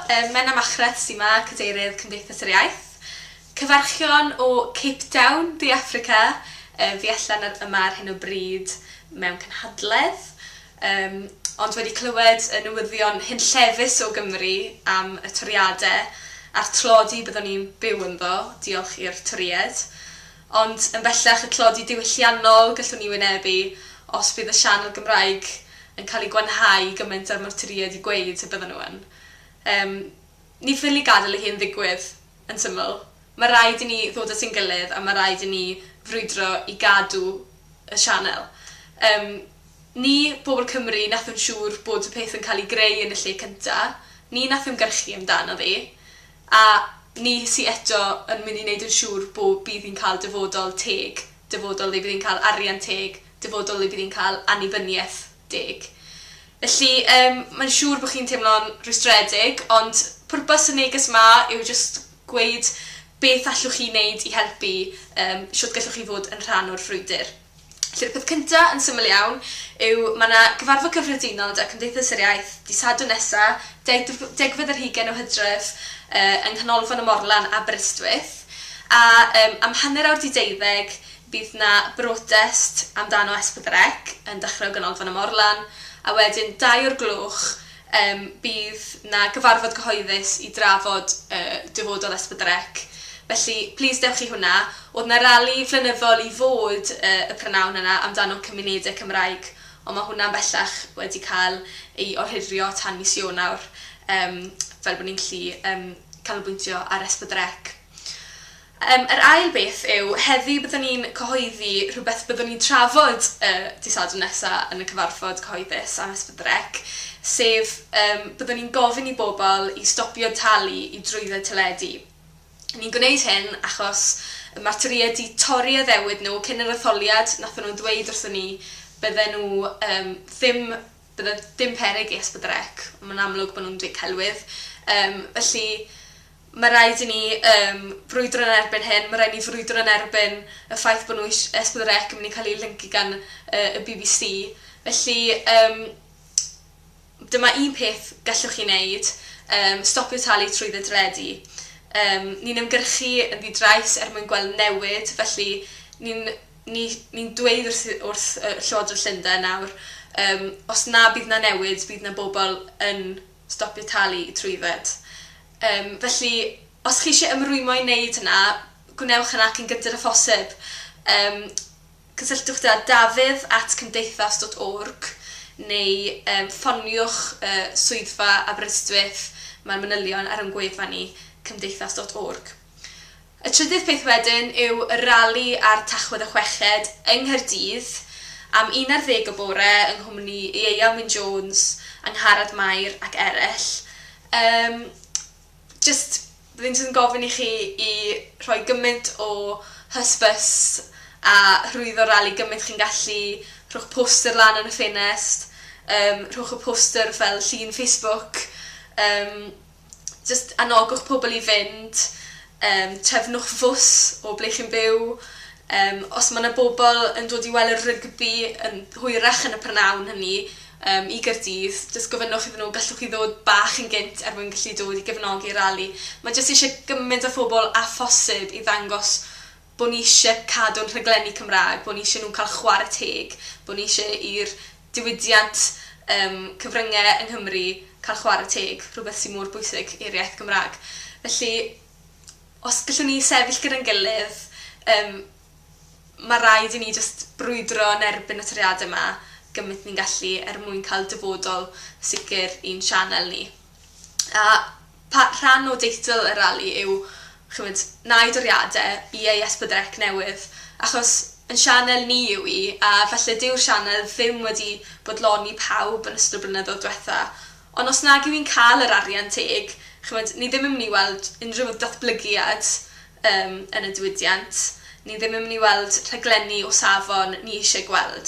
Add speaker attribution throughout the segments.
Speaker 1: Menna Machreth sy'n yma, Cadeirydd Cymdeithas yr Iaith. Cyfarchion o Cape Town, De Affrica, fi allan yma ar hyn o bryd mewn cynhadledd. Ond wedi clywed y newyddion hynllefus o Gymru am y toriadau a'r tlodi byddwn ni'n byw ynddo, diolch i'r toriad. Ond yn bellach y tlodi diwylliannol gallwn ni wynebu os bydd y sianel Gymraeg yn cael ei gwanhau gymaint ar mae'r toriad i gweud y bydden nhw yn. Ni ffili gadael i hyn ddigwydd yn syml. Mae rhaid i ni ddod at ein gilydd a mae rhaid i ni frwydro i gadw y sianel. Ni, bobl Cymru, nath yn siŵr bod y peth yn cael ei greu yn y lle cyntaf. Ni nath ymgyrchu amdano ddi. A ni sy'n eto yn mynd i wneud yn siŵr bod bydd hi'n cael dyfodol teg. Dyfodol le bydd hi'n cael arian teg. Dyfodol le bydd hi'n cael annibyniaeth deg. Felly, mae'n siŵr bod chi'n teimlo'n rwystredig, ond pwrpas y neges yma yw jyst gweud beth allwch chi wneud i helpu, siwt gallwch chi fod yn rhan o'r frwydr. Felly'r peth cyntaf yn syml iawn yw mae yna gyfarfod cyffredinol da Cymdeithas yr Iaith di Sadwrn nesaf, 10 o Hydref yng Nghanolfan y Morlan Aberystwyth. A am hanner awr 12 bydd yna brotest amdano S4C yn dechrau o Ganolfan y Morlan, a wedyn 2 o'r gloch bydd yna gyfarfod cyhoeddus i drafod dyfodol S4C. Felly, plis dewch chi hwnna. Oedd yna rali flynyddol i fod y prynawn yna amdano cymunedau Cymraeg, ond mae hwnna'n bellach wedi cael ei ohirio tan mis Ionawr, fel bod ni'n gallu canolbwyntio ar S4C. Yr ail beth yw, heddi byddwn ni'n cyhoeddi rhywbeth byddwn ni'n trafod dydd Sadwrn nesaf yn y cyfarfod cyhoeddus am S4C, sef byddwn ni'n gofyn i bobl i stopio talu i drwydded teledu. Ni'n gwneud hyn achos mae'r toriad i torri a ddewid nhw cyn yr etholiad, nathon nhw'n dweud wrthyn ni bydden nhw ddim peryg i S4C, ond mae'n amlwg bod nhw'n dweud celwydd. Felly, mae rhaid i ni frwydro yn erbyn hyn, mae rhaid i ni frwydro yn erbyn y ffaith bod nhw S4C yn mynd i cael ei linki gan y BBC. Felly, dyma un peth gallwch chi wneud, stopio talu trwydded teledu. Ni'n ymgyrchu yn ddidrais mwyn gweld newid, felly ni'n dweud wrth Llywodraeth Llundain nawr, os na bydd na newid, bydd na bobl yn stopio talu i trwydded. Felly, os chi eisiau ymrwymo i wneud hynna, gwnewch yna cyn gyda'r ffosib. Cysylltwch da dafydd@cymdeithas.org neu ffoniwch swyddfa Aberystwyth, mae'r manylion ar ymgweddfa ni, cymdeithas.org. Y trydydd peth wedyn yw y rali ar Tachwedd y Chweched yng Nghaerdydd am 11 o bore yng nghwmni Ieuan Wyn Jones, Angharad Mair ac eraill. Byddwn sy'n gofyn i chi i rhoi gymaint o hysbys a rhwyddo rali gymaint chi'n gallu, rhowch poster lan yn y ffenest, rhowch y poster fel llun Facebook, anogwch pobl i fynd, trefnwch fws o ble chi'n byw. Os mae yna bobl yn dod i weld y rygbi yn hwyrach yn y prynawn hynny i Gaerdydd, gofynnwch iddyn nhw, gallwch chi ddod bach yn gynt mwyn gallu dod i gefnogi'r rali. Mae eisiau gymaint o phobl a phosib i ddangos bod ni eisiau cadw'n rhaglenni Cymraeg, bod ni eisiau nhw'n cael chwarae teg, bod ni eisiau i'r diwydiant cyfryngau yng Nghymru cael chwarae teg, rhywbeth sy'n mor bwysig i'r iaith Gymraeg. Felly, os gallwn ni sefyll gyda'n gilydd, mae rhaid i ni brwydro yn erbyn y toriadau yma gymaint ni'n gallu mwyn cael dyfodol sicr i'n sianel ni. A rhan o deitl y rali yw, na i doriadau i ei S4C newydd, achos yn sianel ni yw i, a falle dyw'r sianel ddim wedi bodloni pawb yn ystod blynyddoedd diwetha. Ond os nag yw i'n cael yr arian teg, ni ddim yn mynd i weld unrhyw datblygiad yn y diwydiant. Ni ddim yn mynd i weld rhaglenni o safon ni eisiau gweld.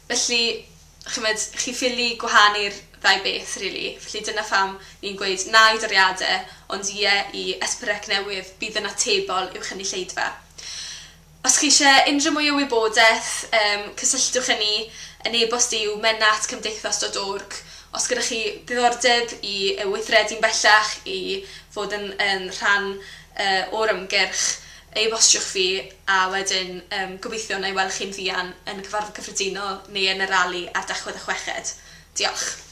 Speaker 1: Felly, chi ffili gwahanu'r ddau beth, really. Felly dyna pham ni'n gweud na i doriadau, ond ie i S4C newydd bydd yn atebol i'w chynulleidfa. Os chi eisiau unrhyw mwy o wybodaeth, cysylltwch â ni yn e-bost yw menna@cymdeithas.org, Os gyda chi diddordeb i weithredu'n bellach, i fod yn rhan o'r ymgyrch, e-bostiwch fi a wedyn gobeithio na i weld chi'n fuan yn y cyfarfod cyffredinol neu yn y rali ar 16 Chweched. Diolch.